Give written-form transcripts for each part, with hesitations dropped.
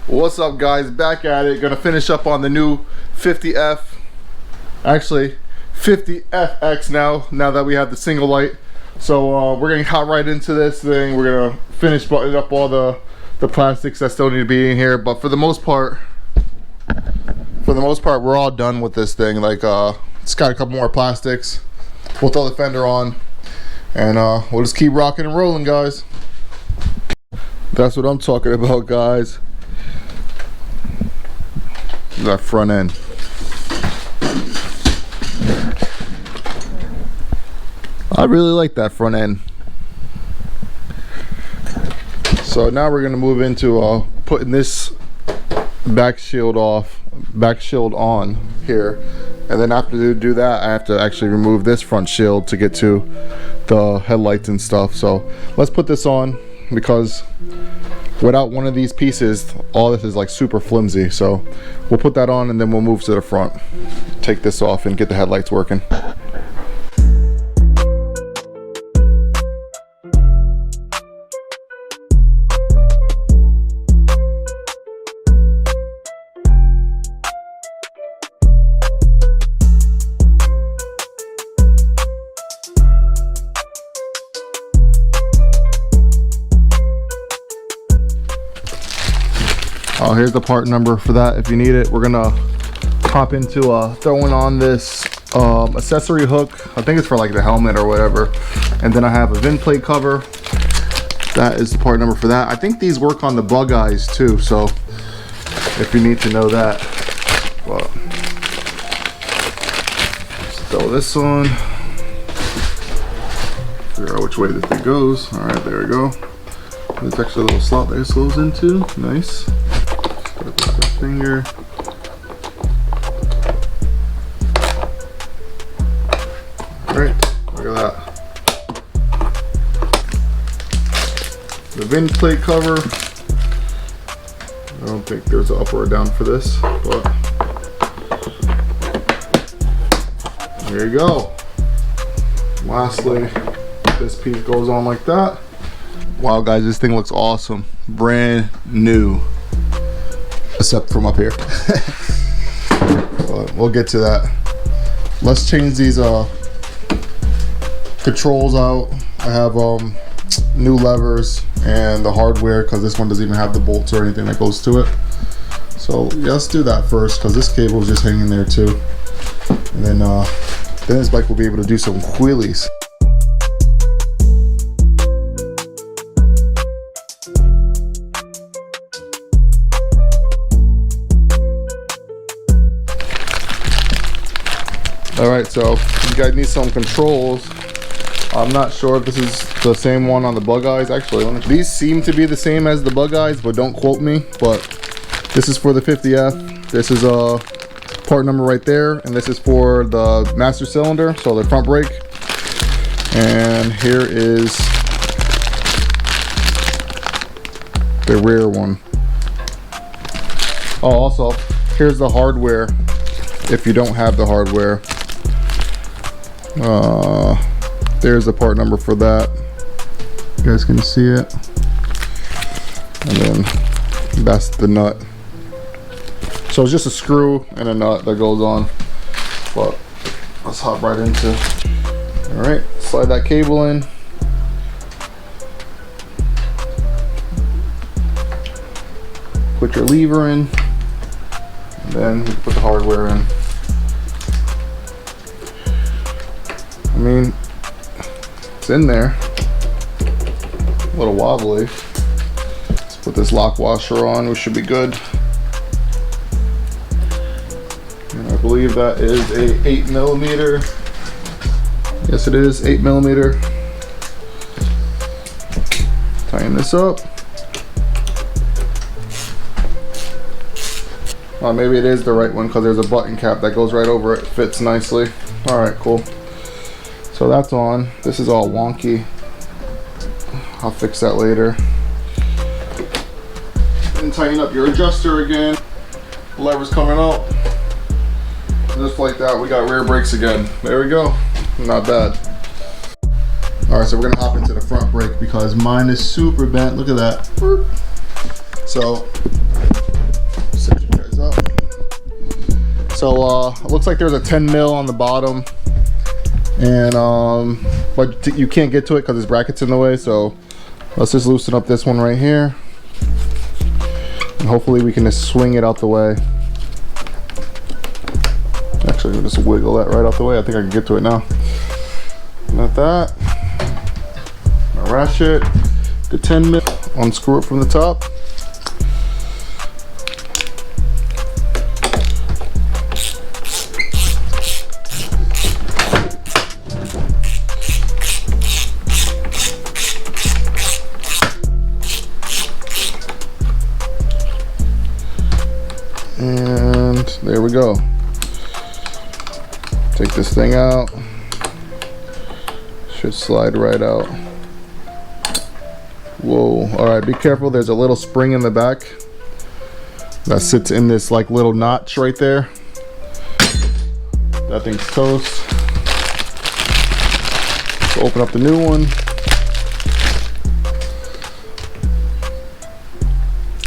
What's up, guys? Back at it. Gonna finish up on the new 50F. Actually, 50FX now that we have the single light. So we're gonna hop right into this thing. We're gonna finish buttoning up all the plastics that still need to be in here. But for the most part, we're all done with this thing. Like, it's got a couple more plastics. We'll throw the fender on, and we'll just keep rocking and rolling, guys. That's what I'm talking about, guys. That front end. I really like that front end. So now we're gonna move into putting this back shield on here, and then after to do that, I have to actually remove this front shield to get to the headlights and stuff. So let's put this on, because without one of these pieces, all this is like super flimsy. So we'll put that on and then we'll move to the front, take this off and get the headlights working. Oh, here's the part number for that if you need it. We're gonna hop into throwing on this accessory hook. I think it's for like the helmet or whatever. And then I have a VIN plate cover. That is the part number for that. I think these work on the bug eyes too, so if you need to know that. But let's throw this on. Figure out which way this thing goes. All right, there we go. There's actually a little slot that this goes into. Nice. Put the finger. Alright, look at that. The VIN plate cover. I don't think there's an up or a down for this, but there you go. Lastly, this piece goes on like that. Wow, guys, this thing looks awesome. Brand new. Except from up here. But we'll get to that. Let's change these controls out. I have new levers and the hardware, because this one doesn't even have the bolts or anything that goes to it. So yeah, let's do that first, because this cable is just hanging there too. And then this bike will be able to do some wheelies. Alright, so you guys need some controls. I'm not sure if this is the same one on the bug eyes. Actually, these seem to be the same as the bug eyes, but don't quote me. But this is for the 50F. This is a part number right there, and this is for the master cylinder, so the front brake. And here is the rear one. Oh, also, here's the hardware if you don't have the hardware. There's the part number for that. You guys can see it. And then that's the nut. So it's just a screw and a nut that goes on. But let's hop right into. All right, slide that cable in. Put your lever in. And then you put the hardware in. I mean, it's in there. A little wobbly. Let's put this lock washer on. We should be good. And I believe that is a 8mm. Yes, it is 8mm. Tighten this up. Maybe it is the right one, because there's a button cap that goes right over it. Fits nicely. All right, cool. So that's on. This is all wonky. I'll fix that later. And tighten up your adjuster again. The lever's coming out. Just like that, we got rear brakes again. There we go. Not bad. All right, so we're gonna hop into the front brake because mine is super bent. Look at that. So So it looks like there's a 10 mil on the bottom, and but you can't get to it because there's brackets in the way. So let's just loosen up this one right here, and hopefully we can just swing it out the way. Actually, we'll just wiggle that right out the way. I think I can get to it now. Not that. Now ratchet the 10 mil, unscrew it from the top. And there we go. Take this thing out. Should slide right out. Whoa. Alright, be careful. There's a little spring in the back that sits in this like little notch right there. That thing's toast. So open up the new one.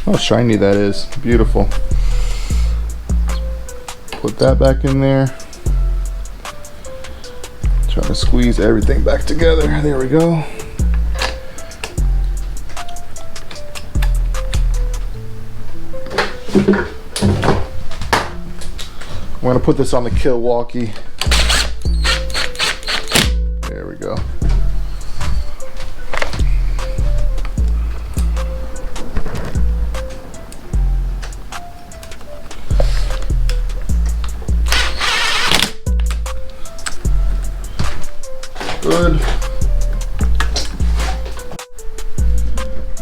How shiny that is. Beautiful. Put that back in there. Try to squeeze everything back together. There we go. I'm gonna put this on the kill walkie. There we go. Good.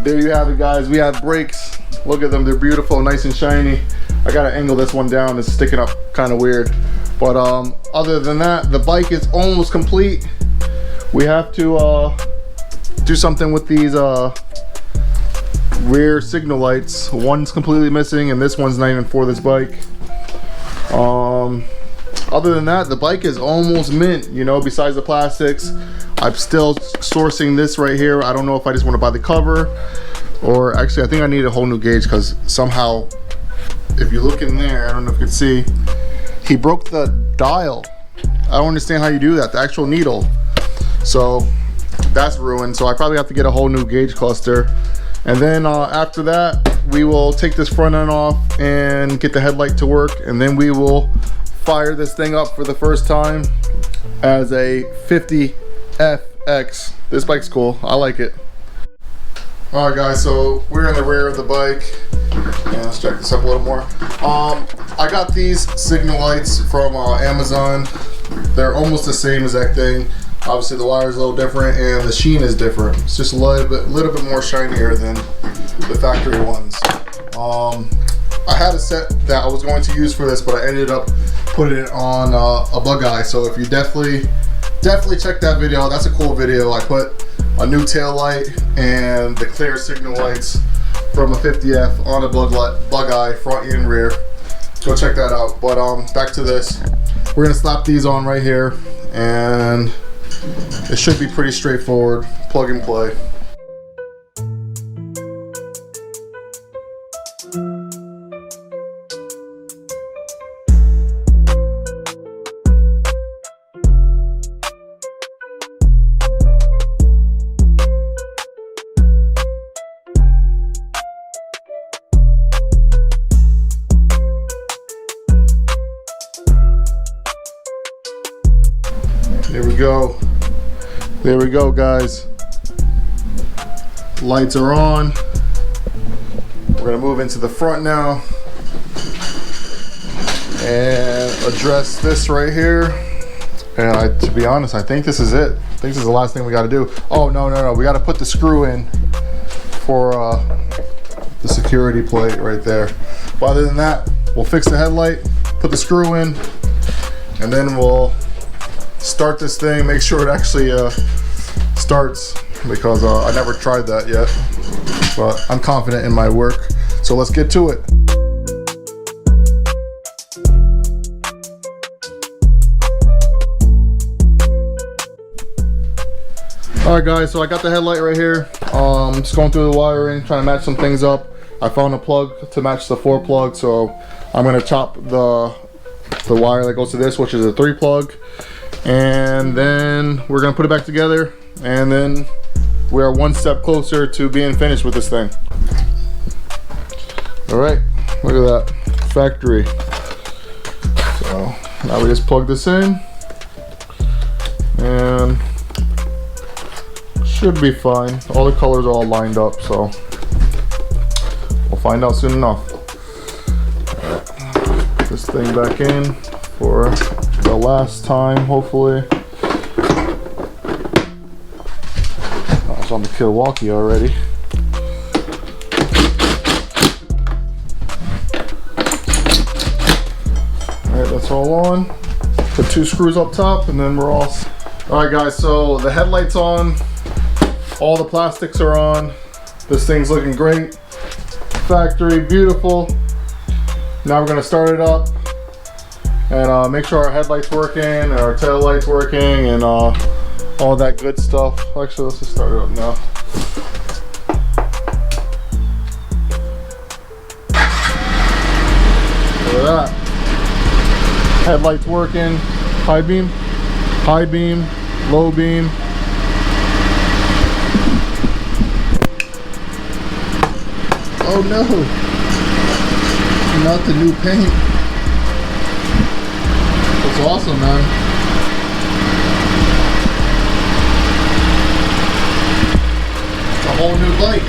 There you have it, guys. We have brakes. Look at them, they're beautiful, nice and shiny. I gotta angle this one down, it's sticking up kind of weird. But other than that, the bike is almost complete. We have to do something with these rear signal lights. One's completely missing and this one's not even for this bike. Other than that, the bike is almost mint, you know, besides the plastics. I'm still sourcing this right here. I don't know if I just want to buy the cover, or actually I think I need a whole new gauge, because somehow, if you look in there, I don't know if you can see, he broke the dial. I don't understand how you do that, the actual needle. So that's ruined. So I probably have to get a whole new gauge cluster. And then after that, we will take this front end off and get the headlight to work. And then we will fire this thing up for the first time as a 50FX. This bike's cool, I like it. All right guys, so we're in the rear of the bike. And let's check this up a little more. I got these signal lights from Amazon. They're almost the same exact thing. Obviously the wire is a little different and the sheen is different. It's just a little bit more shinier than the factory ones. I had a set that I was going to use for this, but I ended up putting it on a bug eye. So if you definitely check that video, that's a cool video. I put a new tail light and the clear signal lights from a 50F on a bug eye, front and rear. Go check that out. But back to this. We're gonna slap these on right here, and it should be pretty straightforward. Plug and play. There we go. There we go, guys. Lights are on. We're gonna move into the front now and address this right here. And to be honest, I think this is it. I think this is the last thing we gotta do. Oh, no. We gotta put the screw in for the security plate right there. But other than that, we'll fix the headlight, put the screw in, and then we'll start this thing, make sure it actually starts, because I never tried that yet, but I'm confident in my work. So let's get to it. All right guys, so I got the headlight right here. Just going through the wiring, trying to match some things up. I found a plug to match the 4 plug, so I'm gonna chop the the wire that goes to this, which is a 3 plug. And then we're gonna put it back together, and then we are one step closer to being finished with this thing. All right, look at that, factory. So now we just plug this in, and should be fine. All the colors are all lined up, so we'll find out soon enough. Put this thing back in for the last time, hopefully. I was on the Milwaukee already. Alright, that's all on. Put 2 screws up top and then we're all... Alright guys, so the headlight's on. All the plastics are on. This thing's looking great. Factory, beautiful. Now we're gonna start it up and make sure our headlight's working and our tail light's working and all that good stuff. Actually, let's just start it up now. Look at that. Headlight's working. High beam, low beam. Oh no, not the new paint. That's awesome, man. It's a whole new bike.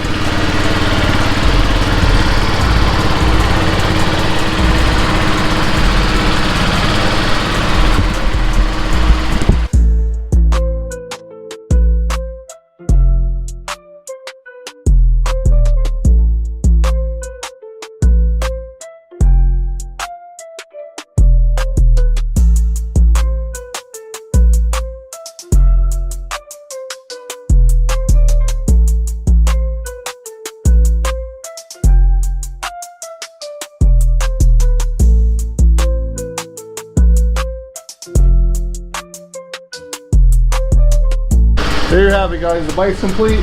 There you have it, guys. The bike's complete.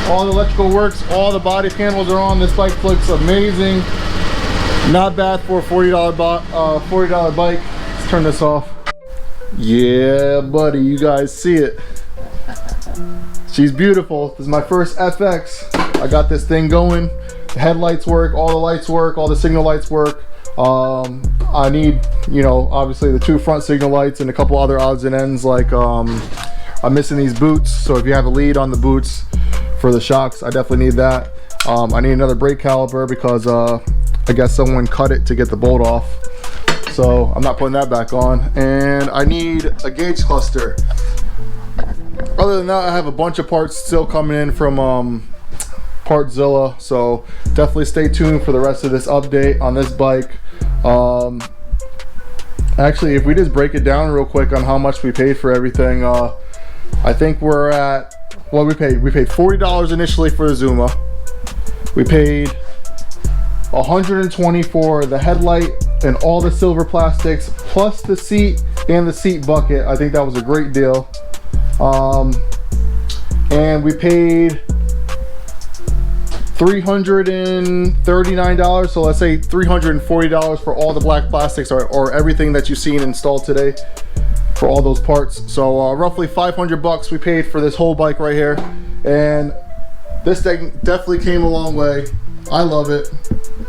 All the electrical works. All the body panels are on. This bike looks amazing. Not bad for a $40 bike. Let's turn this off. Yeah, buddy. You guys see it. She's beautiful. This is my first FX. I got this thing going. The headlights work. All the lights work. All the signal lights work. I need, you know, obviously the 2 front signal lights and a couple other odds and ends, like I'm missing these boots, so if you have a lead on the boots for the shocks, I definitely need that. I need another brake caliper because I guess someone cut it to get the bolt off, so I'm not putting that back on. And I need a gauge cluster. Other than that, I have a bunch of parts still coming in from Partzilla, so definitely stay tuned for the rest of this update on this bike. Actually, if we just break it down real quick on how much we paid for everything, I think we're at, well, we paid $40 initially for the Zuma. We paid $120 for the headlight and all the silver plastics, plus the seat and the seat bucket. I think that was a great deal. And we paid $339, so let's say $340 for all the black plastics or everything that you've seen installed today for all those parts. So roughly 500 bucks we paid for this whole bike right here, and this thing definitely came a long way. I love it.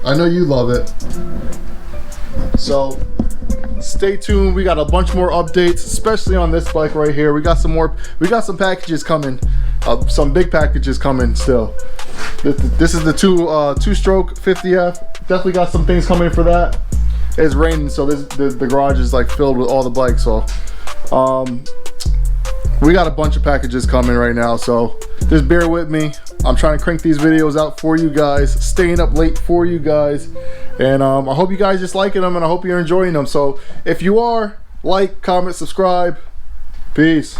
I know you love it. So stay tuned. We got a bunch more updates, especially on this bike right here. We got some some packages coming, some big packages coming still. This is the two-stroke 50F. Definitely got some things coming for that. It's raining, so the garage is like filled with all the bikes. So we got a bunch of packages coming right now, so just bear with me. I'm trying to crank these videos out for you guys, staying up late for you guys, and I hope you guys just liking them, and I hope you're enjoying them. So if you are, like, comment, subscribe. Peace.